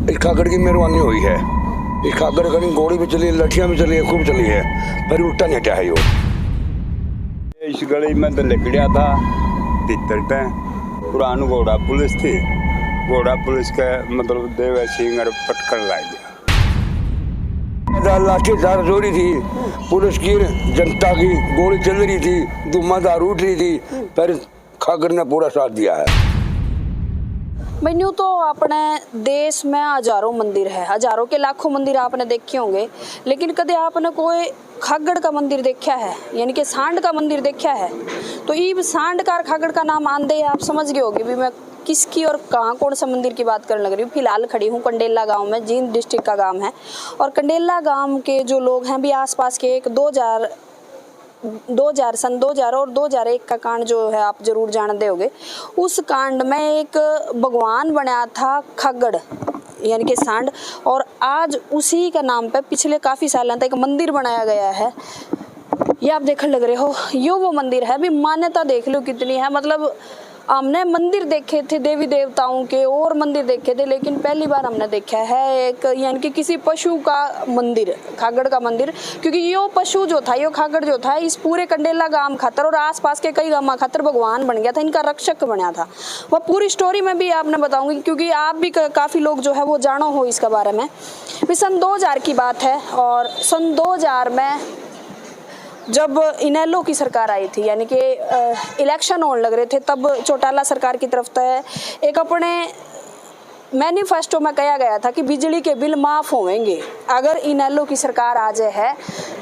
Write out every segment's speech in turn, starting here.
इस खागड़ की मेहरबानी हुई है। इस खागड़ कहीं गोली भी चली, लठियां भी चली है, खूब चली है, पर उल्टा नहीं हटा है। यो इस गली में तो निकलिया था भीतर पे पुरानी घोड़ा पुलिस थी। घोड़ा पुलिस के मतलब देव सिंह पटकर ला गया। लाठी चार जोड़ी थी पुलिस की, जनता की गोली चल रही थी, धुआंधार उठ रही थी, पर खागड़ ने पूरा साथ दिया है। मैन्यू तो अपने देश में हजारों मंदिर है, हजारों के लाखों मंदिर आपने देखे होंगे, लेकिन कदे आपने कोई खागड़ का मंदिर देखा है, यानी कि सांड का मंदिर देखा है? तो ये सांड का खागड़ का नाम आंदे आप समझ गए होगे भी मैं किसकी और कहाँ कौन सा मंदिर की बात करने लग रही हूँ। फिलहाल खड़ी हूँ कंडेला गांव में, जींद डिस्ट्रिक्ट का गांव है, और कंडेला गांव के जो लोग हैं भी आसपास के एक 2000 सन 2000 और 2001 का कांड जो है आप जरूर जानते होगे। उस कांड में एक भगवान बनाया था खागड़ यानी कि सांड, और आज उसी का नाम पे पिछले काफी सालों तक एक मंदिर बनाया गया है। ये आप देखने लग रहे हो, यो वो मंदिर है। भी मान्यता देख लो कितनी है, मतलब हमने मंदिर देखे थे देवी देवताओं के और मंदिर देखे थे, लेकिन पहली बार हमने देखा है एक यानी कि किसी पशु का मंदिर, खागड़ का मंदिर। क्योंकि यो पशु जो था, यो खागड़ जो था, इस पूरे कंडेला गांव खातर और आसपास के कई गांव खातर भगवान बन गया था, इनका रक्षक बना था। वह पूरी स्टोरी में भी आपने बताऊंगी, क्योंकि आप भी काफी लोग जो है वो जानो हो इसके बारे में। सन 2000 की बात है, और सन 2000 में जब इनेलो की सरकार आई थी, यानी कि इलेक्शन होने लग रहे थे, तब चौटाला सरकार की तरफ से एक अपने मैनिफेस्टो में कहा गया था कि बिजली के बिल माफ होंगे अगर इनेलो की सरकार आ जाए है।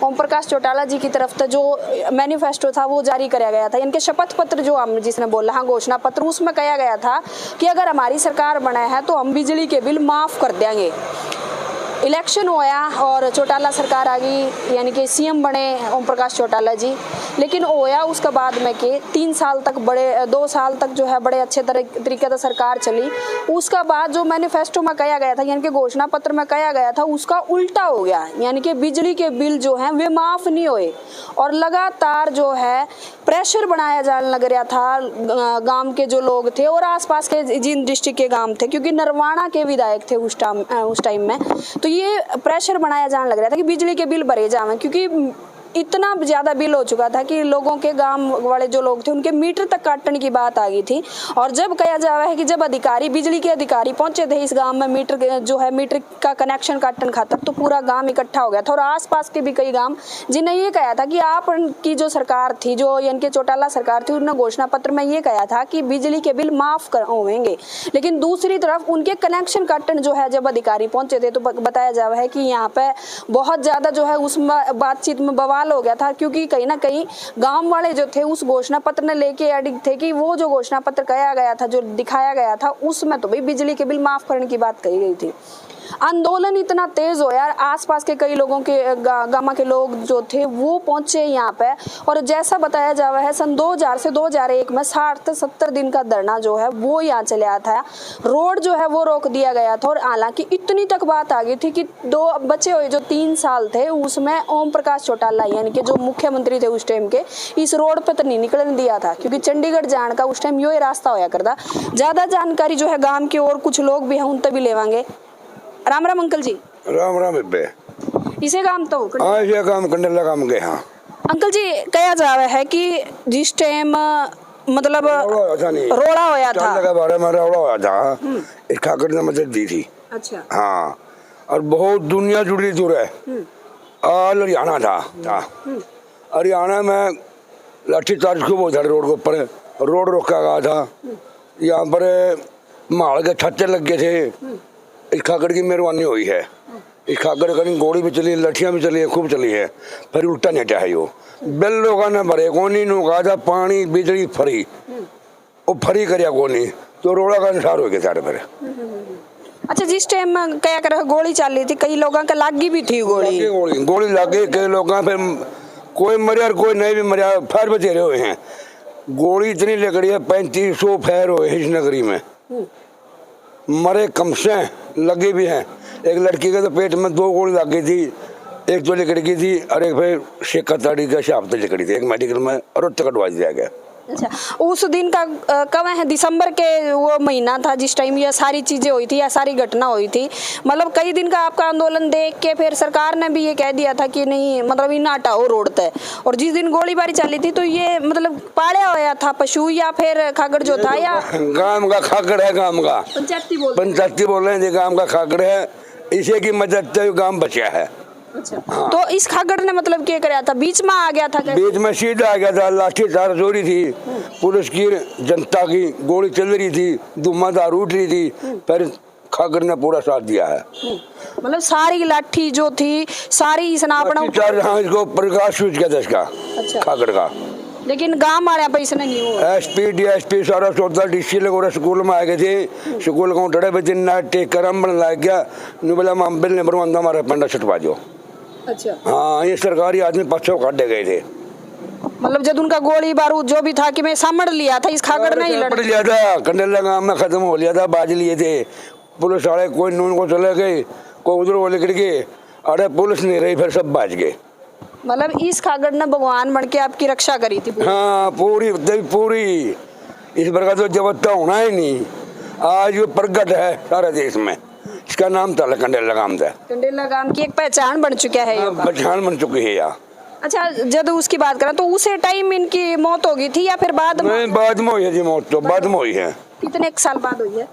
ओम प्रकाश चौटाला जी की तरफ से जो मैनिफेस्टो था वो जारी कराया गया था, इनके शपथ पत्र जो हम जिसने बोला, हाँ घोषणा पत्र, उसमें कहा गया था कि अगर हमारी सरकार बना है तो हम बिजली के बिल माफ कर देंगे। इलेक्शन होया और चौटाला सरकार आ गई, यानी कि सीएम बने ओम प्रकाश चौटाला जी। लेकिन होया उसके बाद में के 3 साल तक 2 साल तक जो है बड़े अच्छे तरीके से सरकार चली। उसका बाद जो मैनिफेस्टो में कहा गया था, यानी कि घोषणा पत्र में कहा गया था, उसका उल्टा हो गया, यानी कि बिजली के बिल जो हैं वे माफ नहीं हुए, और लगातार जो है प्रेशर बनाया जाने लग रहा था गांव के जो लोग थे और आसपास के जींद डिस्ट्रिक्ट के गांव थे, क्योंकि नरवाना के विधायक थे उस टाइम में। तो ये प्रेशर बनाया जाने लग रहा था कि बिजली के बिल भरे जाएं, क्योंकि इतना ज्यादा बिल हो चुका था कि लोगों के गांव वाले जो लोग थे उनके मीटर तक काटने की बात आ गई थी। और जब कहा जा रहा है कि जब अधिकारी, बिजली के अधिकारी पहुंचे थे इस गांव में मीटर का कनेक्शन काटने खातर, तो पूरा गांव इकट्ठा हो गया था, और आसपास के भी कई गांव जिन्हें ये कहा था कि आपकी जो सरकार थी, जो यानी कि चौटाला सरकार थी, उन्होंने घोषणा पत्र में ये कहा था कि बिजली के बिल माफ होंगे। लेकिन दूसरी तरफ उनके कनेक्शन काटने जो है जब अधिकारी पहुंचे थे, तो बताया जा रहा है कि यहाँ पे बहुत ज्यादा जो है उस बातचीत में बवाल हो गया था, क्योंकि कहीं ना कहीं गांव वाले जो थे उस घोषणा पत्र ने लेके अडिग थे कि वो जो घोषणा पत्र कहा गया था, जो दिखाया गया था, उसमें तो भाई बिजली के बिल माफ करने की बात कही गई थी। आंदोलन इतना तेज हो यार, आसपास के कई लोगों के गांव के लोग जो थे वो पहुंचे यहाँ पे, और जैसा बताया जा रहा है सन 2000 से 2001 में 60 से 70 दिन का धरना जो है वो यहाँ चले आया था। रोड जो है वो रोक दिया गया था, और हालांकि इतनी तक बात आ गई थी कि 2 बचे हुए जो 3 साल थे उसमें ओम प्रकाश चौटाला यानी कि जो मुख्यमंत्री थे उस टाइम के, इस रोड पे तो नहीं निकलने दिया था, क्योंकि चंडीगढ़ जाने का उस टाइम यो रास्ता होया करता। ज्यादा जानकारी जो है गांव के और कुछ लोग भी हैं उनसे भी लेवांगे। राम राम अंकल जी। राम राम बेबे। इसे काम तो हाँ ये काम कंडेला काम गए। हाँ अंकल जी, कहा जा रहा है कि जिस टाइम मतलब रोड़ा होया था, बारे में रोड़ा होया था, इस खागड़ ने मदद दी थी। अच्छा। हाँ, और बहुत दुनिया जुड़ी दूर है। हरियाणा था। हरियाणा में लाठीचार्ज खूब होता था रोड के ऊपर, रोड रोका गया था। यहाँ पर माल के छाते लग गए थे। इस खागड़ की मेहरबानी हुई है। इस खागड़ कहीं गोली भी चली, लठियां भी चली है, खूब चली है, फिर उल्टा नहीं हटा है। यो बिल लोगों ने भरे कोनी, कहा था पानी बिजली फ्री, वो फ्री करिया कोनी, तो रोड़ा का अनुसार हो गया सारे फिर। अच्छा, जिस टाइम क्या कर गोली चल रही थी, कई लोगों के लागी भी थी गोली लगी, कई लोगों फिर कोई मरिया और कोई नहीं भी मरिया, फायर बचेरे हुए हैं। गोली इतनी लकड़ी है, 3500 फायर हुए इस नगरी में, मरे कम से लगे भी हैं। एक लड़की के तो पेट में 2 गोली लग गई थी, एक तो लिकड़ गई थी, और एक फिर शेखा ताड़ी का शाप तो लिकड़ी थी, एक मेडिकल में और कटवा दिया गया। अच्छा, उस दिन का कब है? दिसंबर के वो महीना था जिस टाइम ये सारी चीजें हुई थी या सारी घटना हुई थी। मतलब कई दिन का आपका आंदोलन देख के फिर सरकार ने भी ये कह दिया था कि नहीं, मतलब इन हटाओ रोड तय। और जिस दिन गोलीबारी चली थी तो ये मतलब पाड़ा हुआ था पशु या फिर खागड़ जो था, या गांव का खागड़ है, गांव का पंचायती बोल रहे हैं, गांव का खागड़ है, इसी की मदद से गांव बचा है। अच्छा, तो इस खागड़ ने मतलब क्या कराया था? बीच में आ गया था क्या? बीच में सीधा आ गया था, लाठी चार्ज हो रही थी, पुलिस की जनता की गोली चल रही थी, धुआंधार उठ रही थी, फिर खागड़ ने पूरा साथ दिया है। मतलब सारी लाठी जो थी सारी इसने अपना चार्ज, हाँ, इसको प्रकाश सूझ गया था इसका। अच्छा। खागड़ का, लेकिन गांव वाले पे इसने नहीं हुआ। एसपी डीएसपी सारा सोचा डीसी लोग स्कूल में आ गए थे, स्कूल को डरे बच्चे ना टेक कर हम बन लग गया, बोला मामबिल ने बरवंदा हमारा पंडा छटवा जो। अच्छा, हाँ, ये सरकारी आदमी पछो काटे गए थे। मतलब जब उनका गोली बारूद जो भी था कि मैं सामड़ लिया था, इस खागड़ ने ही लड़ लिया था, कंडेला गांव में खत्म हो लिया था, बाज लिए थे पुलिस वाले, कोई नून को चले गए, कोई उधर वो लेकर के, अरे पुलिस नहीं रही, फिर सब बाज गए। मतलब इस खागड़ ने भगवान बन के आपकी रक्षा करी थी पूरी। हाँ, पूरी इस प्रकार तो जबरदस्त होना ही नहीं। आज वो प्रगट है सारे देश में, इसका नाम था कंडेला गांव था। कंडेला गांव की एक पहचान बन चुका है, पहचान बन चुकी है यार। अच्छा, जब उसकी बात करें तो उसे टाइम इनकी मौत हो गई थी या फिर बाद में? नहीं, बाद में हुई है जी मौत, तो बाद में हुई है। कितने एक साल बाद हुई है?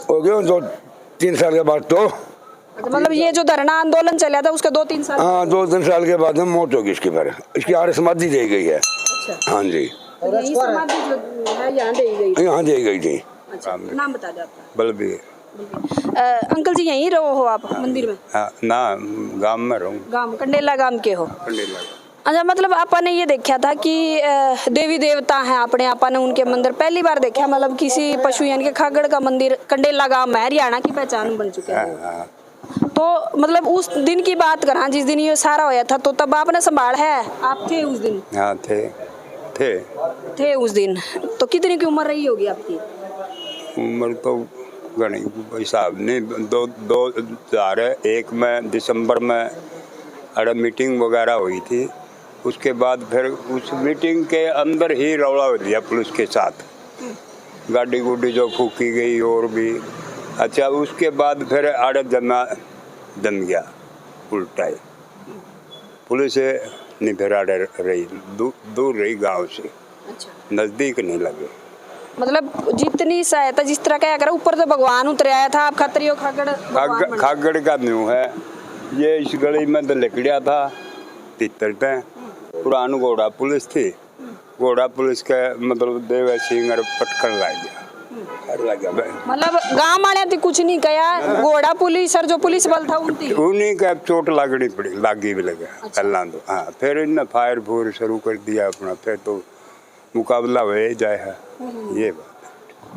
हो गए 2-3 साल के बाद तो। अच्छा, मतलब ये जो धरना आंदोलन चला था उसके 2-3 साल? हाँ, 2-3 साल के बाद में मौत होगी इसकी, फिर इसकी आर्य समाधि दी गई है। अच्छा, हाँ जी, यही समाधि जो है यहाँ दी गई? यहाँ दी गई थी। अच्छा, नाम बता दो आपका। बलबीर। अंकल जी यहीं रहो हो आप मंदिर में? हाँ, ना गांव में रहूँ। गांव कंडेला गांव के हो? कंडेला। अच्छा, मतलब आपा ने ये देखा था कि देवी देवता हैं अपने, आपा ने उनके मंदिर पहली बार देखा, मतलब किसी पशु यानी कि खागड़ का मंदिर कंडेला गांव में हरियाणा की पहचान बन चुका है। तो मतलब उस दिन की बात करा जिस दिन ये सारा होया था, तो तब आपने संभाल है? आप थे उस दिन? हाँ, थे उस दिन। तो कितनी की उम्र रही होगी आपकी? उम्र तो घनी हिसाब नहीं, 2001 में दिसंबर में अरे मीटिंग वगैरह हुई थी, उसके बाद फिर उस मीटिंग के अंदर ही रौला हो दिया पुलिस के साथ, गाड़ी गुड्डी जो फूकी गई और भी। अच्छा, उसके बाद फिर आड़े जम गया उल्टा ही, पुलिस नहीं फिर आड़े रही, दूर रही गांव से। अच्छा, नजदीक नहीं लगे। मतलब जितनी सहायता जिस तरह का अगर ऊपर तो भगवान उतर आया था, आप खतरियों खागड़ का न्यू है ये, इस गली में तो लिकड़िया था तितर पे, पुरानी घोड़ा पुलिस थी, घोड़ा पुलिस के मतलब देव सिंह पटकन लग गया। मतलब गांव वाले थी कुछ नहीं कहा, घोड़ा पुलिस और जो पुलिस बल था उन्हीं का चोट लागी भी लगा। अच्छा। पहला तो हाँ, फिर इन्हें फायर फूर शुरू कर दिया अपना, फिर तो मुकाबला हो जाए है ये बात।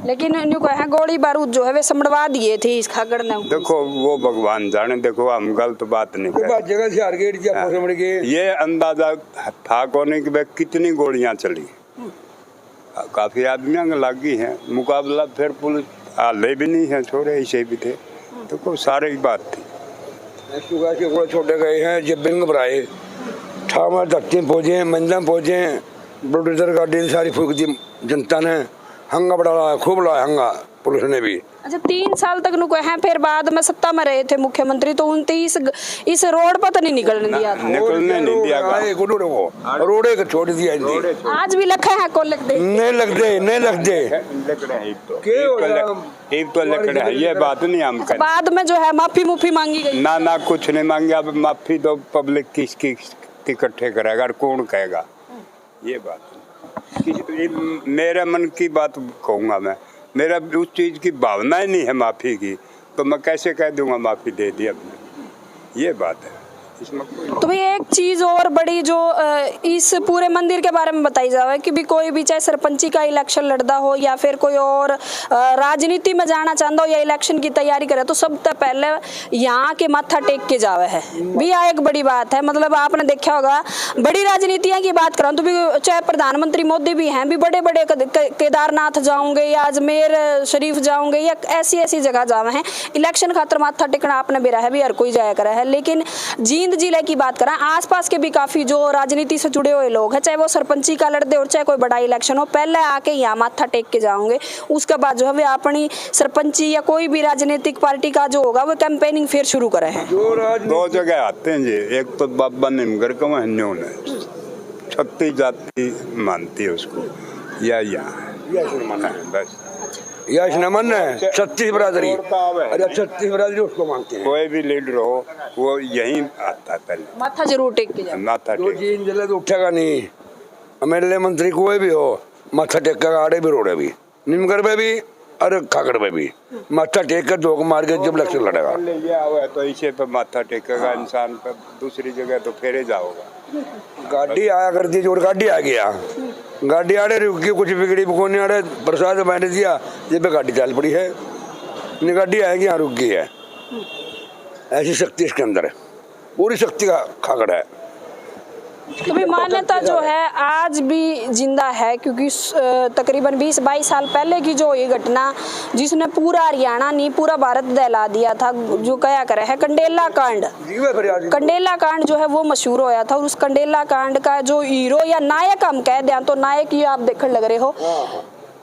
लेकिन न्यू कहा गोली बारूद जो है वे समड़वा दिए थे इस खागड़ ने। देखो वो भगवान जाने, देखो हम गलत बात नहीं कर, जगह से हार गए। ये अंदाजा था कोने कि भाई कितनी गोलियां चली, काफी आदमियों को लगी हैं, मुकाबला फिर पुलिस हाले भी नहीं है, छोड़े ऐसे भी थे, देखो सारे ही बात थी। छोटे गए हैं जब बिंग भराए, ठामा धक्के पहुंचे, मंजम पहुंचे, बुलडोजर गाड़ी सारी फूक दी जनता ने, हंगा बड़ा खूब लाया हंगा पुलिस ने भी। अच्छा, 3 साल तक नुको है, फिर बाद में सत्ता में रहे थे मुख्यमंत्री, तो 29 इस रोड पर तो नहीं निकलने दिया था। निकलने नहीं दिया, रोडे को छोड़ दिया। आज भी लखा है को लगते नहीं लगते लकड़े है, ये बात नहीं हम कर। बाद में जो है माफी मुफी मांगी गई? ना कुछ नहीं मांगे, अब माफी तो पब्लिक किसकी इकट्ठे करेगा और कौन कहेगा, ये बात मेरे मन की बात कहूँगा मैं, मेरा उस चीज़ की भावना ही नहीं है माफ़ी की, तो मैं कैसे कह दूंगा माफ़ी दे दी अपने, ये बात है इसमें। तो भाई एक चीज और बड़ी जो इस पूरे मंदिर के बारे में बताई जावे कि भी कोई भी चाहे सरपंची का इलेक्शन लड़ता हो या फिर कोई और राजनीति में जाना चाहता हो या इलेक्शन की तैयारी करे, तो सबसे पहले यहाँ के माथा टेक के जावे है भी, यह एक बड़ी बात है। मतलब आपने देखा होगा बड़ी राजनीतियां की बात करूँ तो भी चाहे प्रधानमंत्री मोदी भी हैं भी बड़े बड़े केदारनाथ जाओगे या अजमेर शरीफ जाओगे या ऐसी ऐसी जगह जावे हैं, इलेक्शन खातर माथा टेकना आपने बेरा है भी हर कोई जाया करा है। लेकिन जींद जींद जिले की बात करें, आसपास के भी काफी जो राजनीति से जुड़े हुए लोग हैं, चाहे वो सरपंची का लड़ते और चाहे कोई बड़ा इलेक्शन हो, पहले आके यहाँ माथा टेक के जाओगे, उसके बाद जो है वे अपनी सरपंची या कोई भी राजनीतिक पार्टी का जो होगा वो कैंपेनिंग फिर शुरू करे हैं। दो जगह आते हैं जी, एक तो बाबा निमगर का वहन्यों ने छत्तीस जाति मानती है उसको, या बस यश नमन है, छत्तीस बरादरी, अरे छत्तीस बरादरी उसको मानते हैं। कोई भी लीडर हो वो यही आता है पहले, माथा जरूर टेक के जाए। माथा जो टेक। जीन जिले तो उठेगा नहीं, एमएलए मंत्री कोई भी हो माथा टेक कर, आड़े भी रोड़े भी, निमगर पे भी और खागड़ पे भी माथा टेक कर धोख मार के जब इलेक्शन लड़ेगा। ले लिया हुआ है तो इसे पे माथा टेकेगा इंसान, पे दूसरी जगह तो फेरे जाओगा। गाड़ी आया कर दी, जोर गाड़ी आ गया, गाड़ी आड़े रुकी, कुछ बिगड़ी कोने आड़े प्रसाद मैंने दिया, ये पे गाड़ी चल पड़ी है, नहीं गाड़ी आएगी यहाँ रुक गई है। ऐसी शक्ति इसके अंदर है, पूरी शक्ति का खागड़ है। तो भी मान्यता जो है आज भी जिंदा है, क्योंकि तकरीबन 20-22 साल पहले की जो ये घटना जिसने पूरा हरियाणा नहीं पूरा भारत दहला दिया था, जो कया करे है कंडेला कांड। कंडेला कांड जो है वो मशहूर होया था, और उस कंडेला कांड का जो हीरो या नायक हम कह दें तो नायक ही आप देखने लग रहे हो,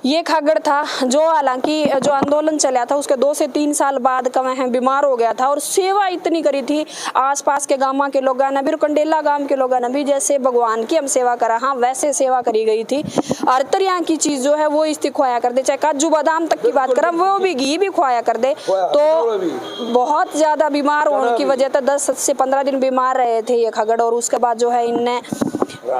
ये खागड़ था, जो हालांकि जो आंदोलन चला था उसके 2 से 3 साल बाद कवे हैं बीमार हो गया था, और सेवा इतनी करी थी आसपास के गांव के लोगों ने भी, कंडेला गांव के लोगों ने भी, जैसे भगवान की हम सेवा करा, हाँ वैसे सेवा करी गई थी। हर तरह की चीज जो है वो इसकी खुआया कर दे, चाहे काजू बादाम तक की बात करें वो भी घी भी खुआया कर दे। तो बहुत ज्यादा बीमार होने की वजह से 10 से 15 दिन बीमार रहे थे ये खागड़, और उसके बाद जो है इनने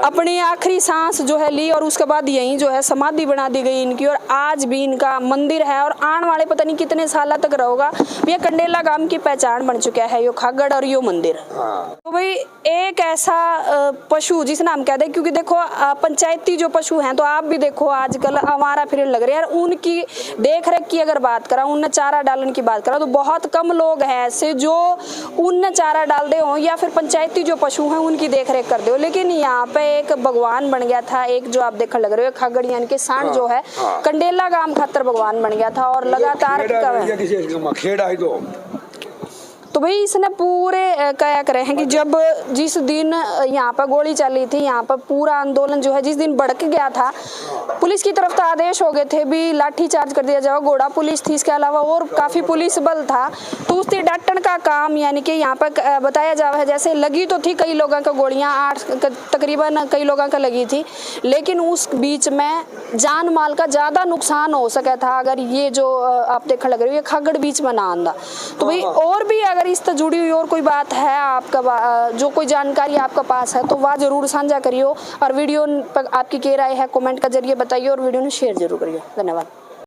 अपनी आखिरी सांस जो है ली, और उसके बाद यही जो है समाधि बना दी गई इनकी, और आज भी इनका मंदिर है, और आने वाले पता नहीं कितने साल तक रहेगा। ये कंडेला गांव की पहचान बन चुका है यो खागड़ और यो मंदिर। तो भाई एक ऐसा पशु जिस नाम कह दे, क्योंकि देखो पंचायती जो पशु हैं तो आप भी देखो आजकल आवारा फिर लग रहे हैं, उनकी देख रेख की अगर बात करा, उन्हें चारा डालने की बात करा तो बहुत कम लोग हैं ऐसे जो उन्हें चारा डाल दे हो या फिर पंचायती जो पशु हैं उनकी देख रेख कर दे हो। लेकिन यहाँ पे एक भगवान बन गया था, एक जो आप देखने लग रहे हो खागड़ यानी कि सांड जो है कंडेला गांव खातर भगवान बन गया था, और लगातार तो भाई इसने पूरे क्या करे हैं कि जब जिस दिन यहाँ पर गोली चली थी, यहाँ पर पूरा आंदोलन जो है जिस दिन भड़क गया था, पुलिस की तरफ तो आदेश हो गए थे भी लाठी चार्ज कर दिया जाए, घोड़ा पुलिस थी, इसके अलावा और काफी पुलिस बल था, तो उससे डांटन का काम यानी कि यहाँ पर बताया जा रहा है जैसे लगी तो थी कई लोगों का गोलियां, 8 तकरीबन कई लोगों का लगी थी, लेकिन उस बीच में जान माल का ज्यादा नुकसान हो सका था अगर ये जो आप देखने लग रहे हो ये खागड़ बीच में ना आंदा। तो भाई और भी अगर इससे जुड़ी हुई और कोई बात है आपका, जो कोई जानकारी आपका पास है तो वह जरूर साझा करियो, और वीडियो पर आपकी क्या राय है कमेंट के जरिए बताइए, और वीडियो ने शेयर जरूर करिए। धन्यवाद।